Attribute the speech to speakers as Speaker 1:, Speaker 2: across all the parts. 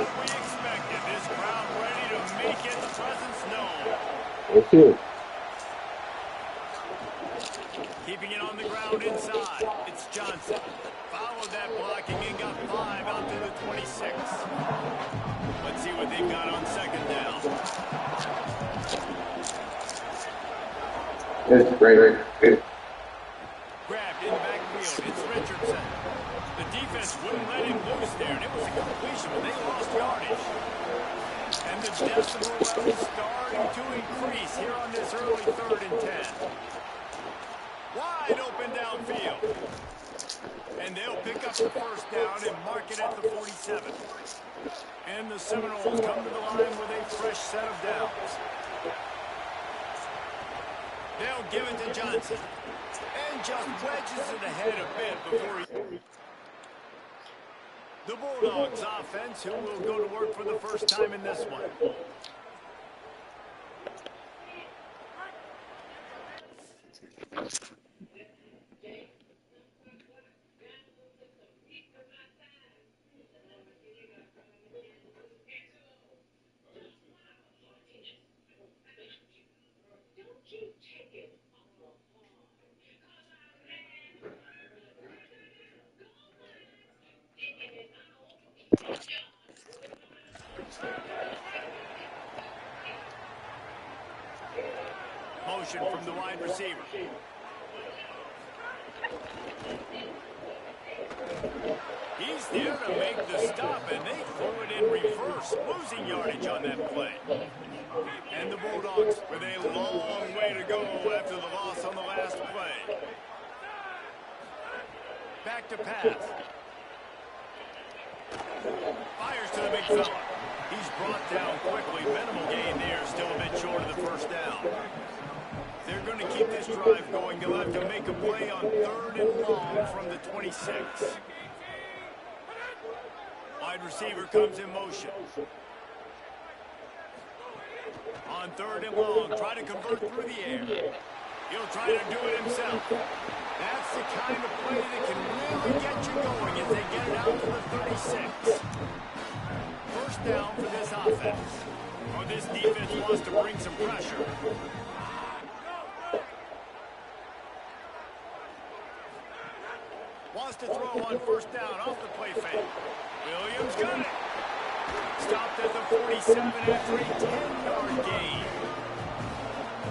Speaker 1: what we expected. This crowd ready to make its presence known.
Speaker 2: Thank you.
Speaker 1: Keeping it on the ground inside. It's Johnson. Followed that blocking and got 5 out to the 26. Let's see what they've got on second down.
Speaker 2: It's great.
Speaker 1: Grabbed in the backfield. It's Richardson. The defense wouldn't let him loose there, and it was a completion, but they lost yardage. And the decibel level starting to increase here on this early 3rd and 10. Wide open downfield. And they'll pick up the first down and mark it at the 47. And the Seminoles come to the line with a fresh set of downs. They'll give it to Johnson. And just wedges it ahead a bit before he... The Bulldogs offense, who will go to work for the first time in this one. Motion from the wide receiver. He's there to make the stop, and they threw it in reverse, losing yardage on that play. And the Bulldogs with a long way to go after the loss on the last play. Back to pass. Fires to the big fella. He's brought down quickly. Minimal gain there, still a bit short of the first down. They're going to keep this drive going. They'll have to make a play on 3rd and long from the 26. Wide receiver comes in motion. On 3rd and long, try to convert through the air. He'll try to do it himself. That's the kind of play that can really get you going as they get it out to the 36. First down for this offense. Or this defense wants to bring some pressure. Wants to throw on first down off the play fake. Williams got it. Stopped at the 47 after a 10-yard gain.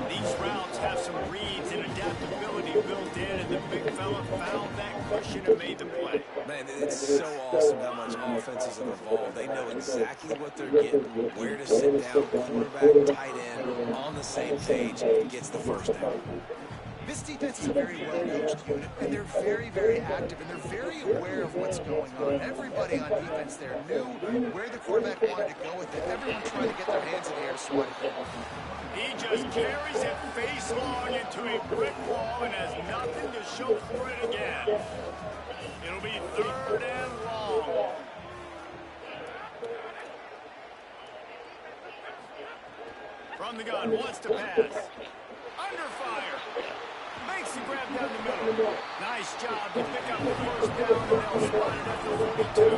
Speaker 1: These routes have some reads and adaptability built in, and the big fella found that cushion and made the play.
Speaker 3: Man, it's so awesome how much offenses have evolved. They know exactly what they're getting, where to sit down, quarterback, tight end, on the same page, gets the first down.
Speaker 4: This defense is a very well-coached unit, and they're very, very active, and they're very aware of what's going on. Everybody on defense there knew where the quarterback wanted to go with it. Everyone trying to get their hands in the air to swat it.
Speaker 1: He just carries it face long into a brick wall and has nothing to show for it again. It'll be 3rd and long. From the gun, wants to pass. Under fire. Makes the grab down the middle. Nice job to pick up the first down, and they'll spot it at the 42.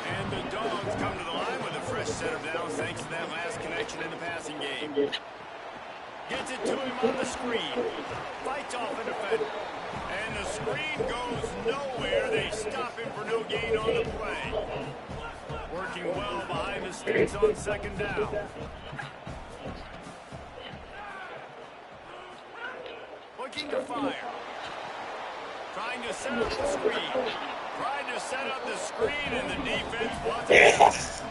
Speaker 1: And the Dogs come to the line with a fresh set of downs thanks to that last connection in the passing game. Gets it to him on the screen. Fights off a defender. And the screen goes nowhere. They stop him for no gain on the play. Working well behind the sticks on second down. Looking to fire. Trying to set up the screen. Trying to set up the screen, and the defense wants it.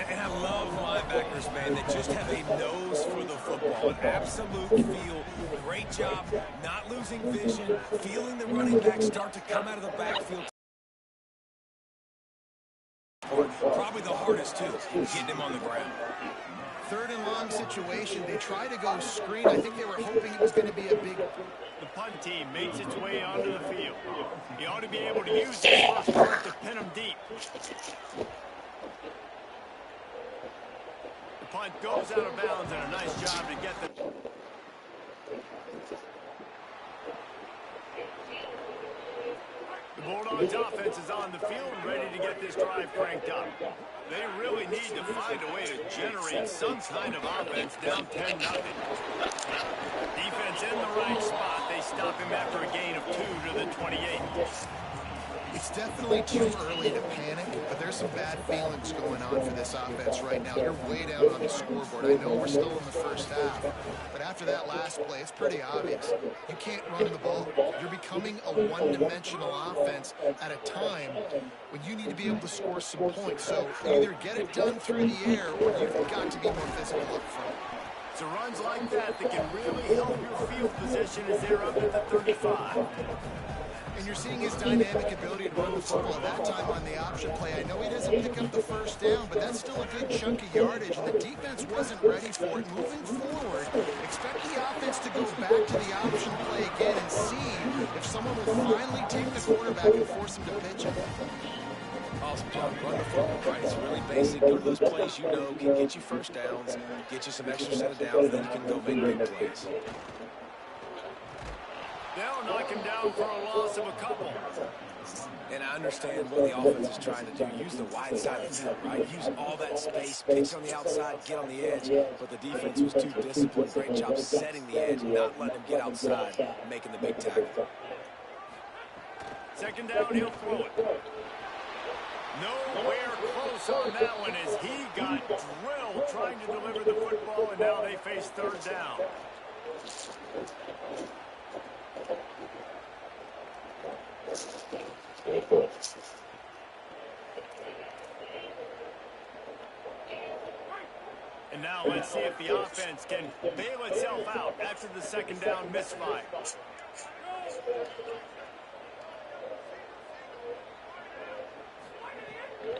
Speaker 3: And I love linebackers, man, that just have a nose for the football, an absolute feel. Great job not losing vision, feeling the running back start to come out of the backfield. Probably the hardest, too, getting him on the ground.
Speaker 4: 3rd and long situation. They try to go screen. I think they were hoping it was going to be a big...
Speaker 1: The punt team makes its way onto the field. He ought to be able to use this first punt to pin him deep. The punt goes out of bounds, and a nice job to get the... The Bulldogs offense is on the field and ready to get this drive cranked up. They really need to find a way to generate some kind of offense down 10-0. Defense in the right spot. They stop him after a gain of 2 to the 28.
Speaker 4: It's definitely too early to panic, but there's some bad feelings going on for this offense right now. You're way down on the scoreboard. I know we're still in the first half, but after that last play, it's pretty obvious. You can't run the ball. You're becoming a one-dimensional offense at a time when you need to be able to score some points. So either get it done through the air or you've got to be more physical up front.
Speaker 1: It's runs like that that can really help your field position as they're up at the 35.
Speaker 4: And you're seeing his dynamic ability to run the football at that time on the option play. I know he doesn't pick up the first down, but that's still a good chunk of yardage, and the defense wasn't ready for it. Moving forward, expect the offense to go back to the option play again and see if someone will finally take the quarterback and force him to pitch it.
Speaker 3: Awesome job. Run the football, right? It's really basic. Go to those plays you know can get you first downs, get you some extra set of downs, then you can go make big plays.
Speaker 1: They'll knock him down for a loss of a couple.
Speaker 3: And I understand what the offense is trying to do. Use the wide side of the field, right? Use all that space, pitch on the outside, get on the edge. But the defense was too disciplined. Great job setting the edge, not letting him get outside, making the big tackle.
Speaker 1: Second down, he'll throw it. Nowhere close on that one as he got drilled trying to deliver the football, and now they face third down. And now let's see if the offense can bail itself out after the second down misfire.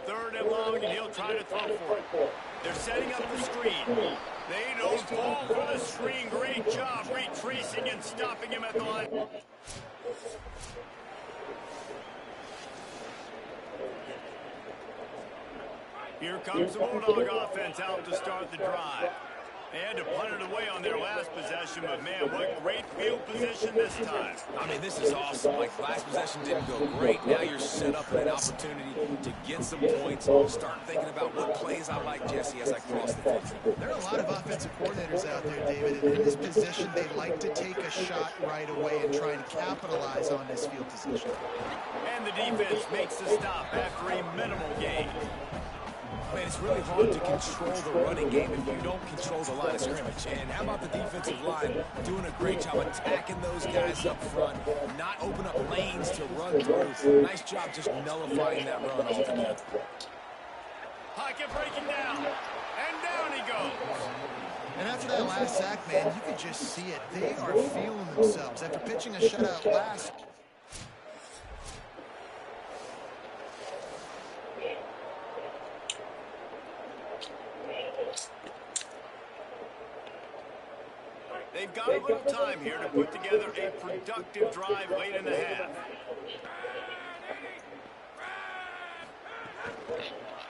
Speaker 1: Third and long, and he'll try to throw for it. They're setting up the screen. They don't fall for the screen. Great job retracing and stopping him at the line. Here comes the Bulldog offense out to start the drive. They had to punt it away on their last possession, but man, what great field position this time.
Speaker 3: I mean, this is awesome. Like, last possession didn't go great. Now you're set up in an opportunity to get some points. Start thinking about what plays I like, Jesse, as I cross the 50.
Speaker 4: There are a lot of offensive coordinators out there, David, and in this position, they like to take a shot right away and try and capitalize on this field position.
Speaker 1: And the defense makes the stop after a minimal gain.
Speaker 3: Man, it's really hard to control the running game if you don't control the line of scrimmage. And how about the defensive line doing a great job attacking those guys up front, not open up lanes to run through. Nice job just nullifying that run altogether.
Speaker 1: Pocket breaking down, and down he goes.
Speaker 4: And after that last sack, man, you could just see it. They are feeling themselves. After pitching a shutout last...
Speaker 1: They've got a little time here to put together a productive drive late in the half.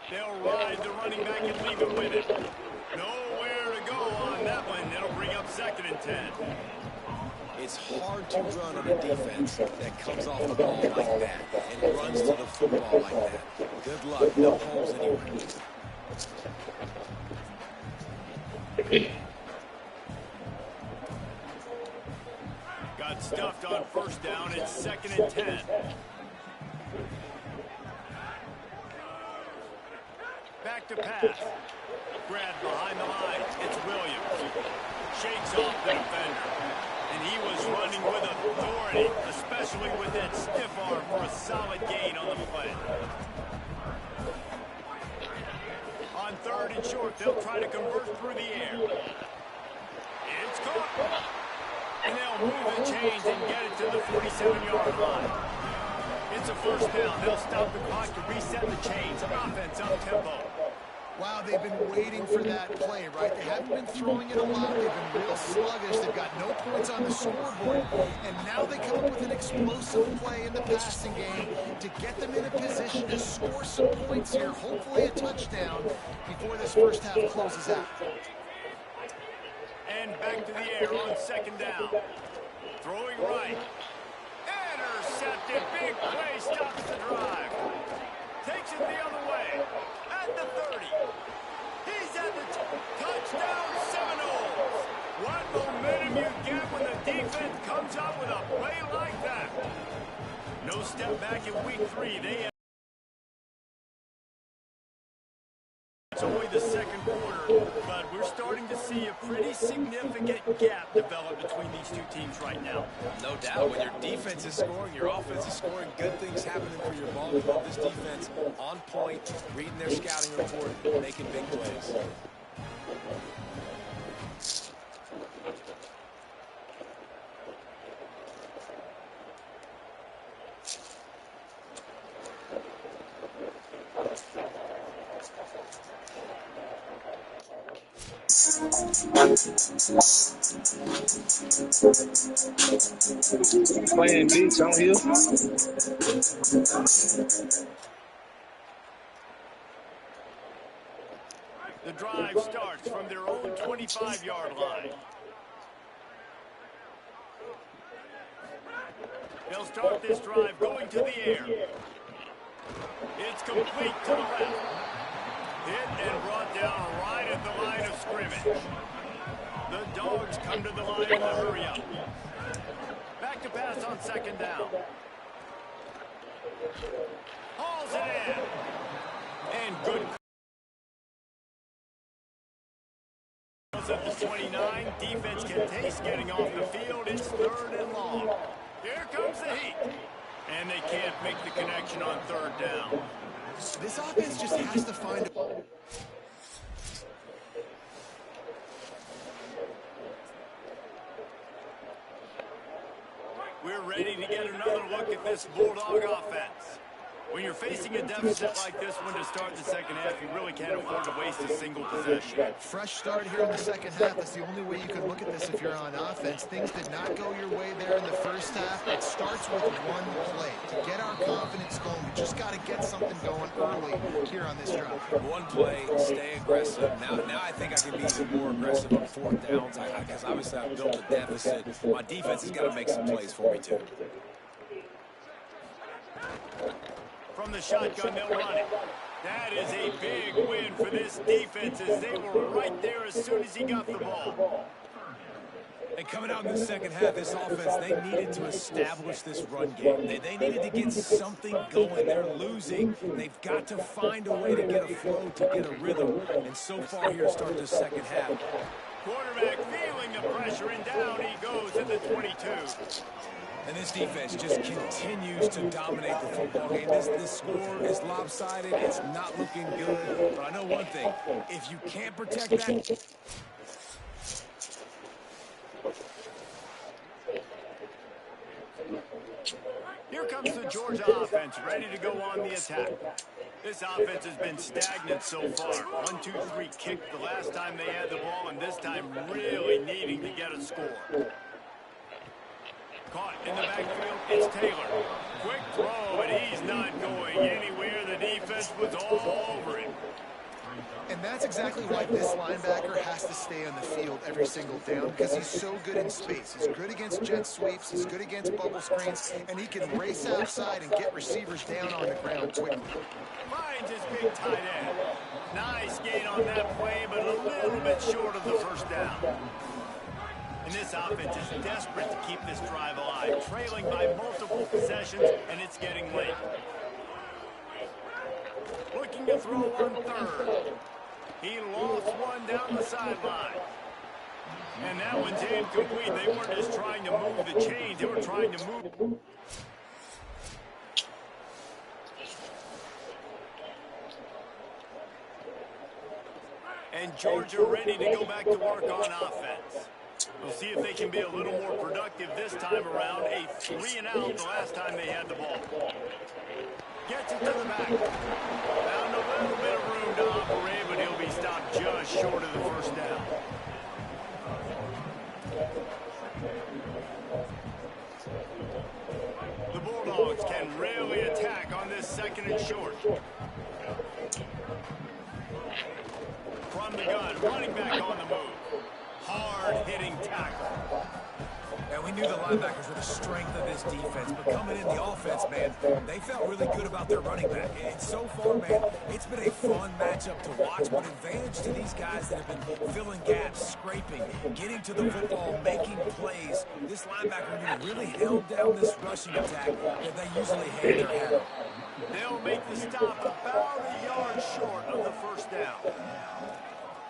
Speaker 1: They'll ride the running back and leave him with it. Nowhere to go on that one. It'll bring up 2nd and 10.
Speaker 3: It's hard to run on a defense that comes off the ball like that and runs to the football like that. Good luck. No holes anywhere.
Speaker 1: Got stuffed on first down. It's 2nd and 10. Back to pass. Grabbed behind the line. It's Williams. Shakes off the defender. And he was running with authority, especially with that stiff arm for a solid gain on the play. On 3rd and short, they'll try to convert through the air. It's caught. And they'll move the chains and get it to the 47-yard line. It's a first down. They'll stop the clock to reset the chains. Offense up tempo.
Speaker 4: Wow, they've been waiting for that play, right? They haven't been throwing it a lot. They've been real sluggish. They've got no points on the scoreboard. And now they come up with an explosive play in the passing game to get them in a position to score some points here, hopefully a touchdown, before this first half closes out.
Speaker 1: And back to the air on 2nd down. Throwing right. Intercepted. Big play. Stop No step back in week 3. They enjoy the second quarter, but we're starting to see a pretty significant gap develop between these two teams right now.
Speaker 3: No doubt. When your defense is scoring, your offense is scoring, good things happening for your ball club. This defense on point, reading their scouting report, making big plays.
Speaker 2: Playing beats on you.
Speaker 1: The drive starts from their own 25-yard line. They'll start this drive going to the air. It's complete to the left. Hit and brought down right at the line of scrimmage. The Dogs come to the line in a hurry up. Back to pass on second down. Hauls it in. And good. At the 29, defense can taste getting off the field. It's 3rd and long. Here comes the heat. And they can't make the connection on 3rd down.
Speaker 4: This offense just has to find a...
Speaker 1: We're ready to get another look at this Bulldog offense. When you're facing a deficit like this one to start the second half, you really can't afford to waste a single possession.
Speaker 4: Fresh start here in the second half. That's the only way you can look at this if you're on offense. Things did not go your way there in the first half. It starts with one play. To get our confidence going, we just got to get something going early here on this drive.
Speaker 3: One play, stay aggressive. Now I think I can be even more aggressive on 4th downs because obviously I've built a deficit. My defense has got to make some plays for me too.
Speaker 1: From the shotgun, they'll run it. That is a big win for this defense as they were right there as soon as he got the ball.
Speaker 3: And coming out in the second half, this offense, they needed to establish this run game. They needed to get something going. They're losing. They've got to find a way to get a flow, to get a rhythm. And so far here, start the second half.
Speaker 1: Quarterback feeling the pressure, and down he goes at the 22.
Speaker 3: And this defense just continues to dominate the football game. This score is lopsided. It's not looking good. But I know one thing. If you can't protect that...
Speaker 1: Here comes the Georgia offense, ready to go on the attack. This offense has been stagnant so far. 1, 2, 3 kick the last time they had the ball, and this time really needing to get a score. Caught in the backfield, it's Taylor. Quick throw, and he's not going anywhere. The defense was all over him.
Speaker 4: And that's exactly why this linebacker has to stay on the field every single down, because he's so good in space. He's good against jet sweeps, he's good against bubble screens, and he can race outside and get receivers down on the ground quickly.
Speaker 1: Finds his big tight end. Nice gain on that play, but a little bit short of the first down. And this offense is desperate to keep this drive alive, trailing by multiple possessions, and it's getting late. Looking to throw on 3rd. He lost one down the sideline. And that one's incomplete. They weren't just trying to move the chains, they were trying to move. And Georgia ready to go back to work on offense. We'll see if they can be a little more productive this time around. A 3-and-out the last time they had the ball. Gets it to the back. Found a little bit of room to operate, but he'll be stopped just short of the first down. The Bulldogs can really attack on this 2nd and short. From the gun, running back on the move. Hard-hitting tackle.
Speaker 3: And we knew the linebackers were the strength of this defense, but coming in the offense, man, they felt really good about their running back. And so far, man, it's been a fun matchup to watch, but advantage to these guys that have been filling gaps, scraping, getting to the football, making plays. This linebacker unit really held down this rushing attack that they usually hang their hat on.
Speaker 1: They'll make the stop about a yard short of the first down.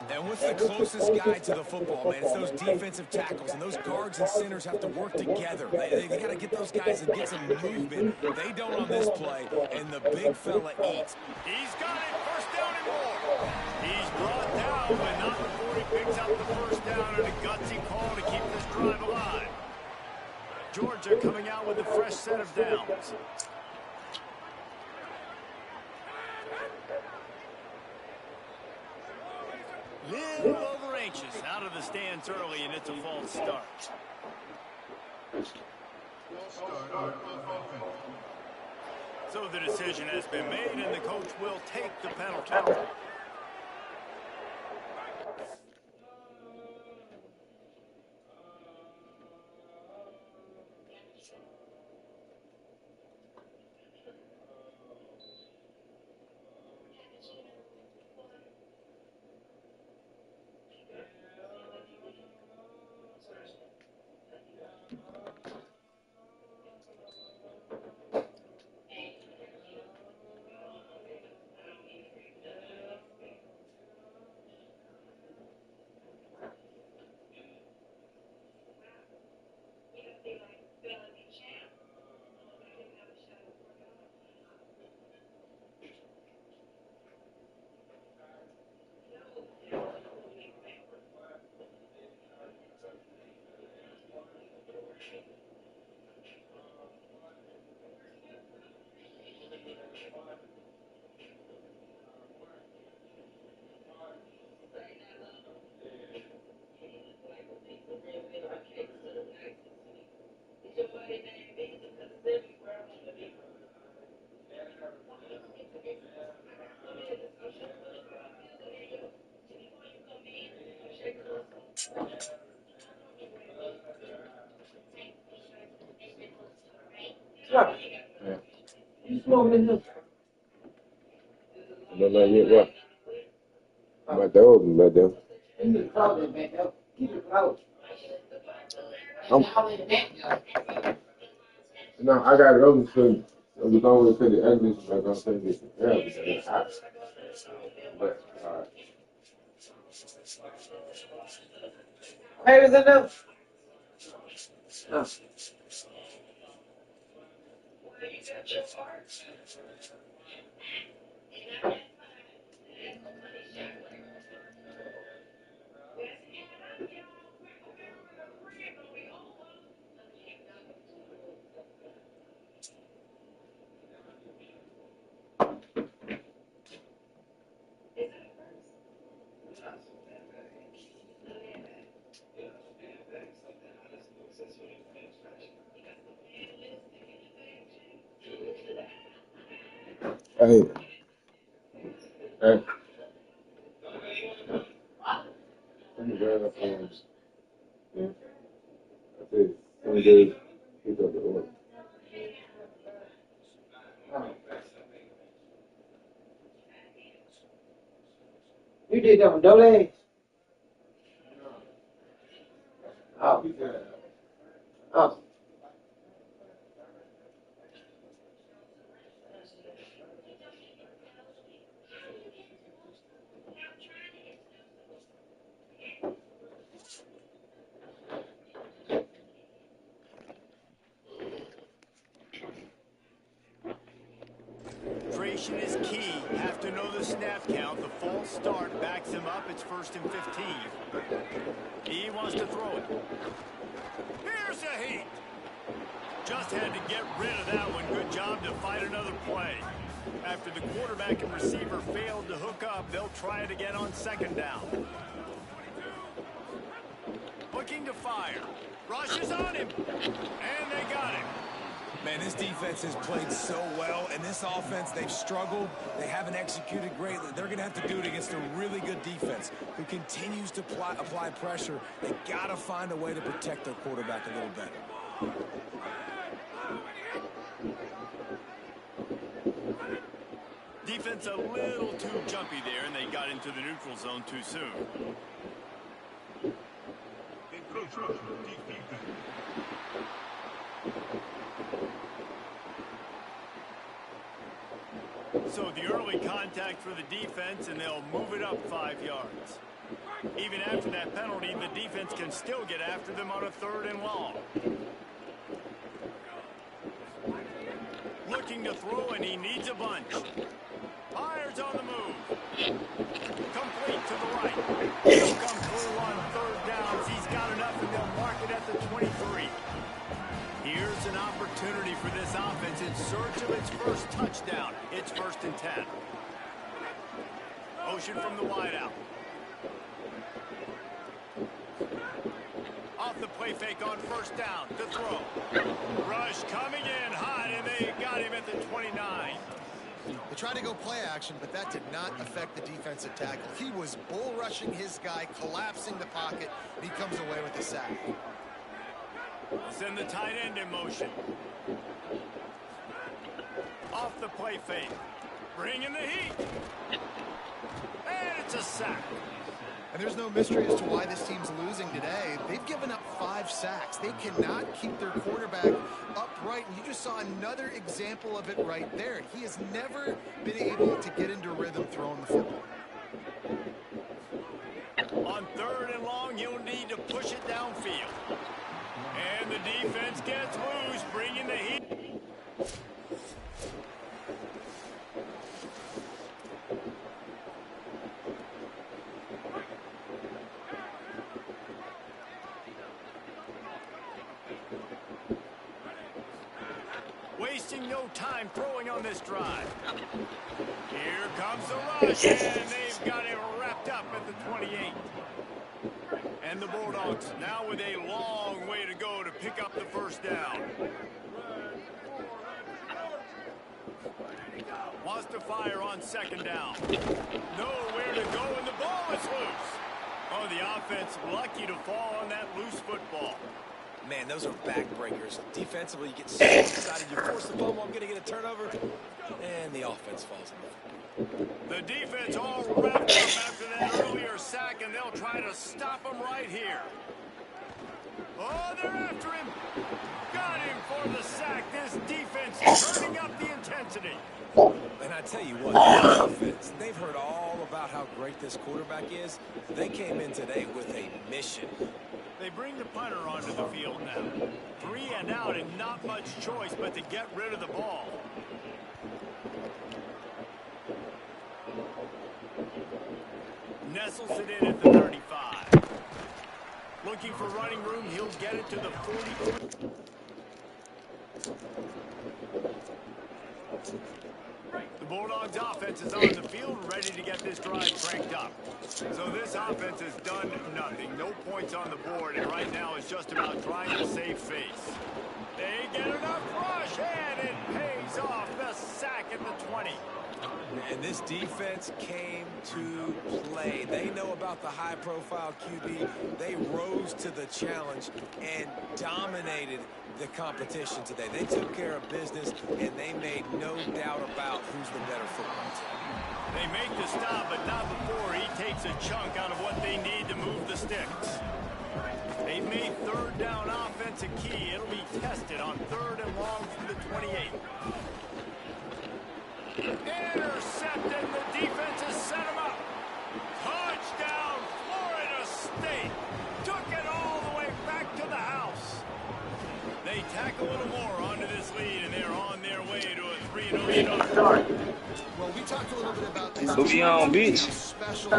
Speaker 3: And what's the closest guy to the football, man? It's those defensive tackles, and those guards and centers have to work together. They got to get those guys and get some movement. They don't on this play, and the big fella eats.
Speaker 1: He's got it, first down and more. He's brought down, but not before he picks up the first down and a gutsy call to keep this drive alive. Georgia coming out with a fresh set of downs. Little over anxious out of the stands early, and it's a false start. So the decision has been made, and the coach will take the penalty.
Speaker 2: You smoking this? Don't know yet what. My dog is my dog. Keep it close. No, I got it over to I was always say the English, but I'm going to say this. Yeah, it's hot. But,
Speaker 5: Hey, was enough? No.
Speaker 2: hey. Hey. Let me grab up arms. Yeah. I said, some days, pick up the order.
Speaker 5: You did that one, double eggs? Oh. Oh.
Speaker 1: Concentration is key. Have to know the snap count. The false start backs him up. It's 1st and 15. He wants to throw it. Here's a heat. Just had to get rid of that one. Good job to fight another play. After the quarterback and receiver failed to hook up, they'll try it again on 2nd down. Looking to fire. Rushes on him. And they got him.
Speaker 3: Man, this defense has played so well, and this offense, they've struggled. They haven't executed greatly. They're going to have to do it against a really good defense who continues to apply pressure. They got to find a way to protect their quarterback a little better.
Speaker 1: Defense a little too jumpy there, and they got into the neutral zone too soon. So the early contact for the defense, and they'll move it up 5 yards. Even after that penalty, the defense can still get after them on a 3rd and long. Looking to throw, and he needs a bunch. Fires on the move. Complete to the right. He'll come through on 3rd downs. He's got enough, and they'll mark it at the 23. Here's an opportunity for this offense in search of its first touchdown. It's 1st and 10. Motion from the wideout. Off the play fake on 1st down to throw. Rush coming in hot, and they got him at the 29.
Speaker 4: They tried to go play action, but that did not affect the defensive tackle. He was bull rushing his guy, collapsing the pocket, and he comes away with the sack.
Speaker 1: Send the tight end in motion. Off the play fake. Bringing the heat. And it's a sack.
Speaker 4: And there's no mystery as to why this team's losing today. They've given up 5 sacks. They cannot keep their quarterback upright. And you just saw another example of it right there. He has never been able to get into rhythm throwing the football.
Speaker 1: On 3rd and long, he'll need to push it downfield. And the defense gets loose, bringing the heat. Wasting no time throwing on this drive. Here comes the rush, and they've got it wrapped up at the 28. And the Bulldogs now with a long way to go to pick up the 1st down. Wants to fire on 2nd down. Nowhere to go, and the ball is loose. Oh, the offense lucky to fall on that loose football.
Speaker 3: Man, those are backbreakers. Defensively, you get so excited. You force the fumble, I'm going to get a turnover, and the offense falls in.
Speaker 1: The defense all wrapped up after that earlier sack, and they'll try to stop him right here. Oh, they're after him. Got him for the sack. This defense turning up the intensity.
Speaker 3: And I tell you what, the offense, they've heard all about how great this quarterback is. They came in today with a mission.
Speaker 1: They bring the punter onto the field now. 3 and out, and not much choice but to get rid of the ball. Nestles it in at the 35. Looking for running room, he'll get it to the 43. The Bulldogs offense is on the field, ready to get this drive cranked up. So this offense has done nothing. No points on the board, and right now it's just about trying to save face. They get enough rush, and it pays off. The sack at the 20.
Speaker 3: And this defense came to play. They know about the high-profile QB. They rose to the challenge and dominated the competition today. They took care of business, and they made no doubt about who's the better football team.
Speaker 1: They make the stop, but not before he takes a chunk out of what they need to move the sticks. They've made 3rd down offense a key. It'll be tested on 3rd and long from the 28. Intercepted. The defense has set him up. Touchdown, Florida State. Took it all the way back to the house. They tack a little more onto this lead, and they're on their way to a 3-0 start.
Speaker 4: Well, we talked a little bit about this.
Speaker 6: Who on beach?
Speaker 4: How special they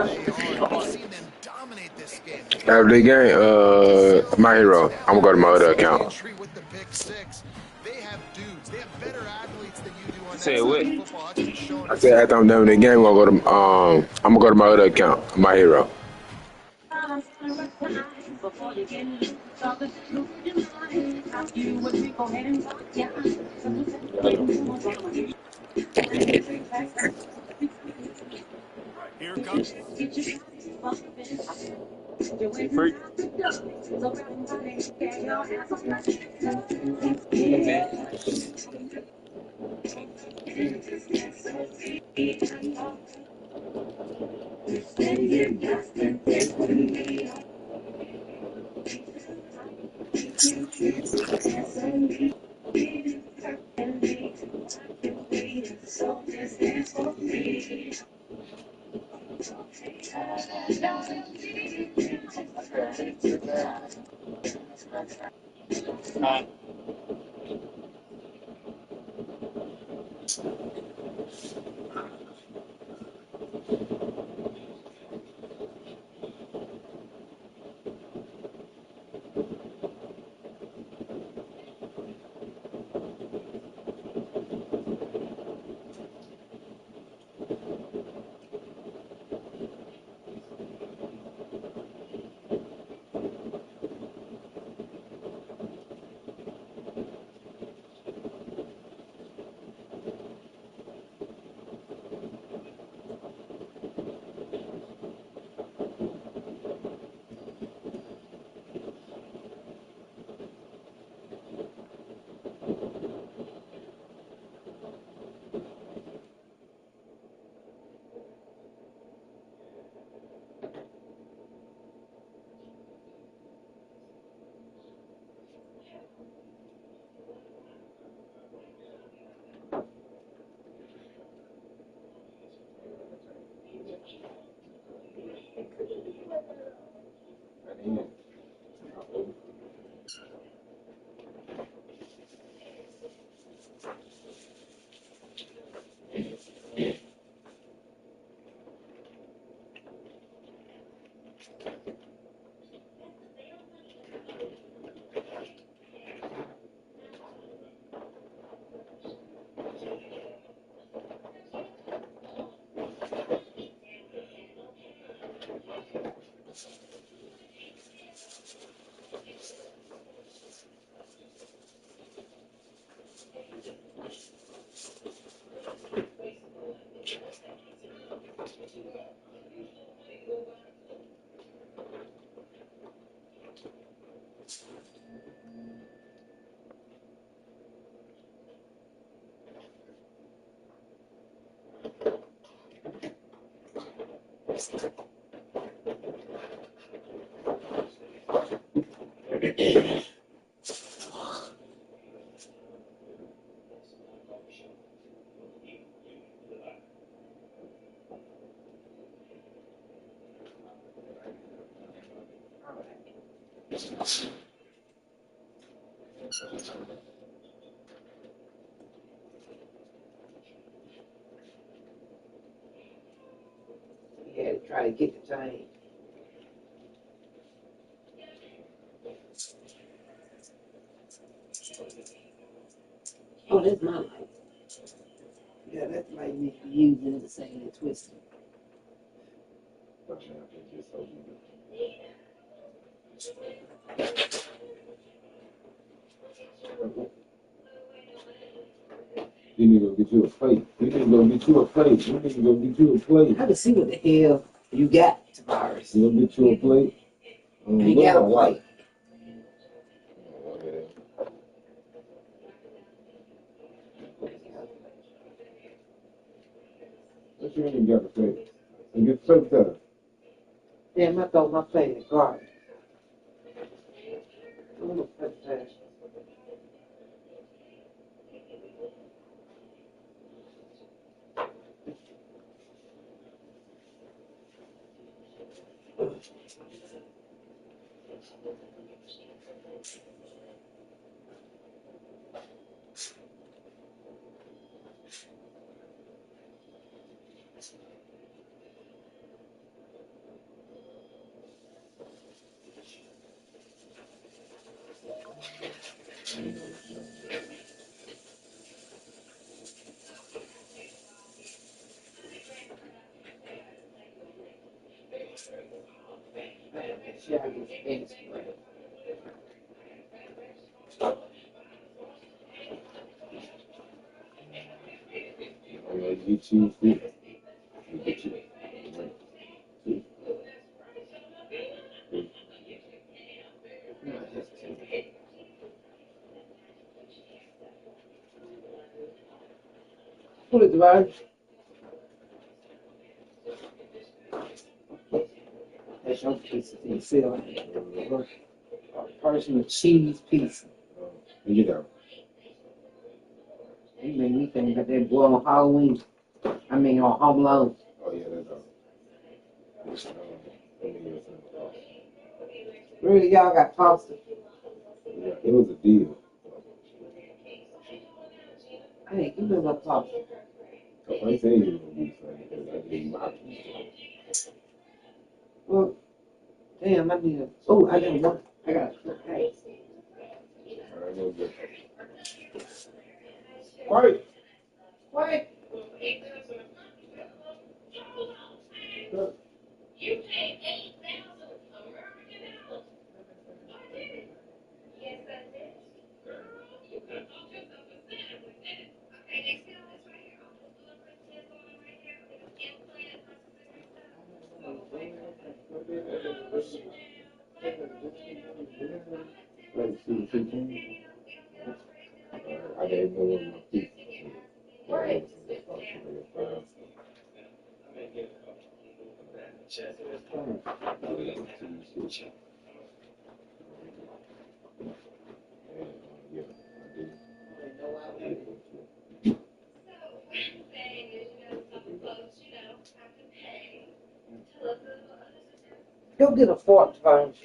Speaker 4: are. We've seen them dominate this game.
Speaker 2: After the game, my hero. I'm gonna go to my other account.
Speaker 4: With the pick 6, they have dudes. They have better athletes than you do on that
Speaker 6: Say
Speaker 4: side
Speaker 6: what?
Speaker 4: of football. That's been shown.
Speaker 2: I said after I'm done with the game, I'm gonna go to my other account, my hero.
Speaker 1: Here comes.
Speaker 6: Freak.
Speaker 5: You had to try to get the time.
Speaker 6: Oh, that's my light. Yeah, that's the light you need to use in the same twisting.
Speaker 2: You need to go get you a plate. You need to go get you a plate. You need to go get you a plate.
Speaker 6: I can see what the hell you got, Tavares.
Speaker 2: You go get you a plate.
Speaker 6: You got a plate.
Speaker 2: What you mean you got a plate? You get plate cutter.
Speaker 5: Damn, I throw my plate in the garbage. I'm gonna put that. Yeah, I get eggs for it.
Speaker 2: You get you food. You get you.
Speaker 5: No, just two. Who is the virus?
Speaker 6: That's your pizza. You feel like a personal cheese pizza.
Speaker 2: You know.
Speaker 6: You made me think about that boy on Halloween. I mean, on Home Alone.
Speaker 2: Oh, yeah, that's
Speaker 6: Really, y'all got pasta?
Speaker 2: yeah, it was a deal.
Speaker 6: Hey, give me a little pasta.
Speaker 2: I said you were going to be funny because I gave you my piece.
Speaker 6: Well, damn, I need a. Oh, I got one. I got a cook. Hey.
Speaker 2: All right, no good.
Speaker 6: Wait. Wait.
Speaker 2: I gave no one my piece.
Speaker 6: Go get a fork first.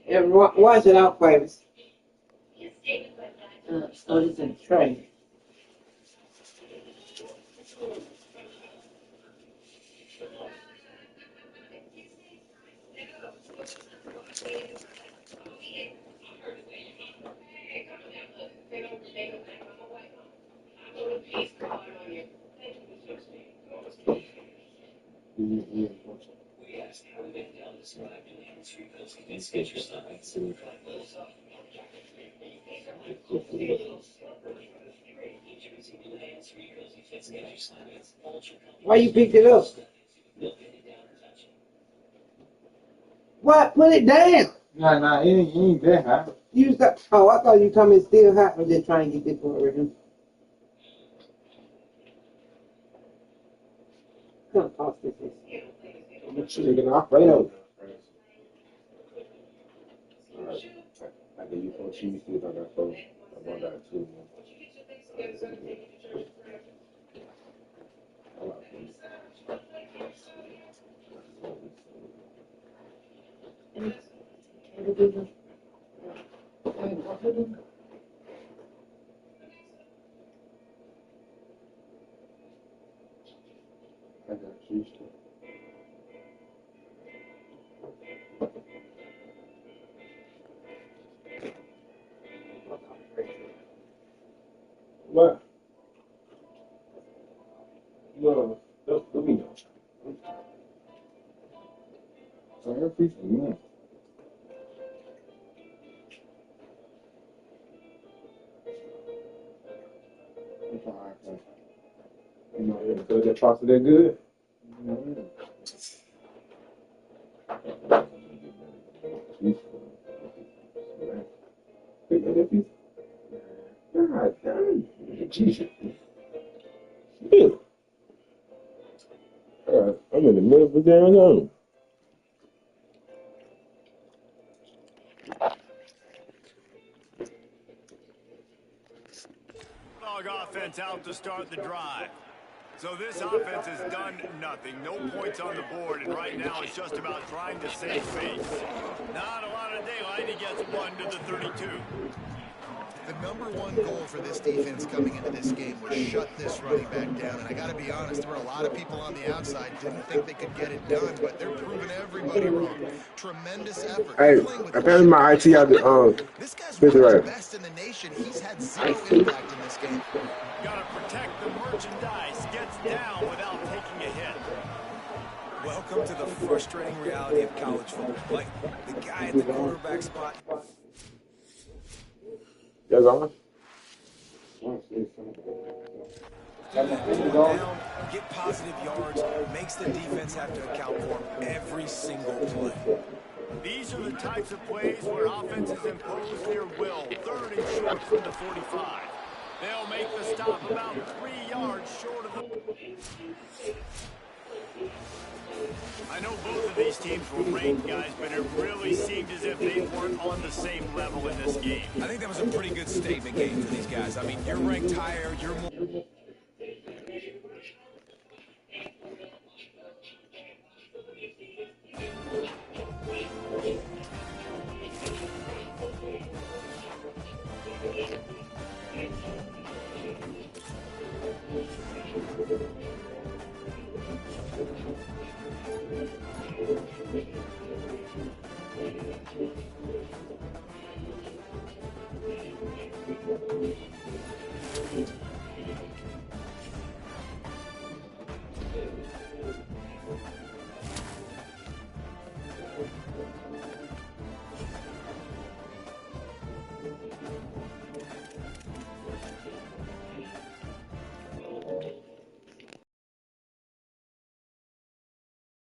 Speaker 6: And wash it out, baby. Oh, it's in the tray. Why you picked it up? What? Put it down.
Speaker 2: Nah, it ain't that high.
Speaker 6: You got. Oh, I thought you told me it's still hot. I'm just trying to get this one right here. Come toss this.
Speaker 2: Chicken Alfredo. Alright. I gave you 4 cheese sticks. I got 4. I got 2. I got cheese sticks. What? No, let me know. So I appreciate you. It's all right. You know, that pasta that good? God damn. Jesus. Yeah. I'm in the middle of the damn zone.
Speaker 1: Dog offense out to start the drive. So this offense has done nothing. No points on the board, and right now it's just about trying to save face. Not a lot of daylight. He gets one to the 32.
Speaker 4: The #1 goal for this defense coming into this game was shut this running back down. And I got to be honest, there were a lot of people on the outside didn't think they could get it done, but they're proving everybody wrong. Tremendous effort.
Speaker 2: Hey, I found my IT out the
Speaker 4: This guy's one of the
Speaker 2: refrigerator.
Speaker 4: best in the nation. He's had 0 impact in this game.
Speaker 1: Got to protect the merchandise. Gets down without taking a hit.
Speaker 3: Welcome to the frustrating reality of college football. Like the guy at the quarterback spot.
Speaker 2: That's on?
Speaker 3: Down, get positive yards, makes the defense have to account for every single play.
Speaker 1: These are the types of plays where offenses impose their will. 3rd and short from the 45. They'll make the stop about 3 yards short of the... I I know both of these teams were ranked, guys, but it really seemed as if they weren't on the same level in this game.
Speaker 3: I think that was a pretty good statement game for these guys. I mean, you're ranked higher, you're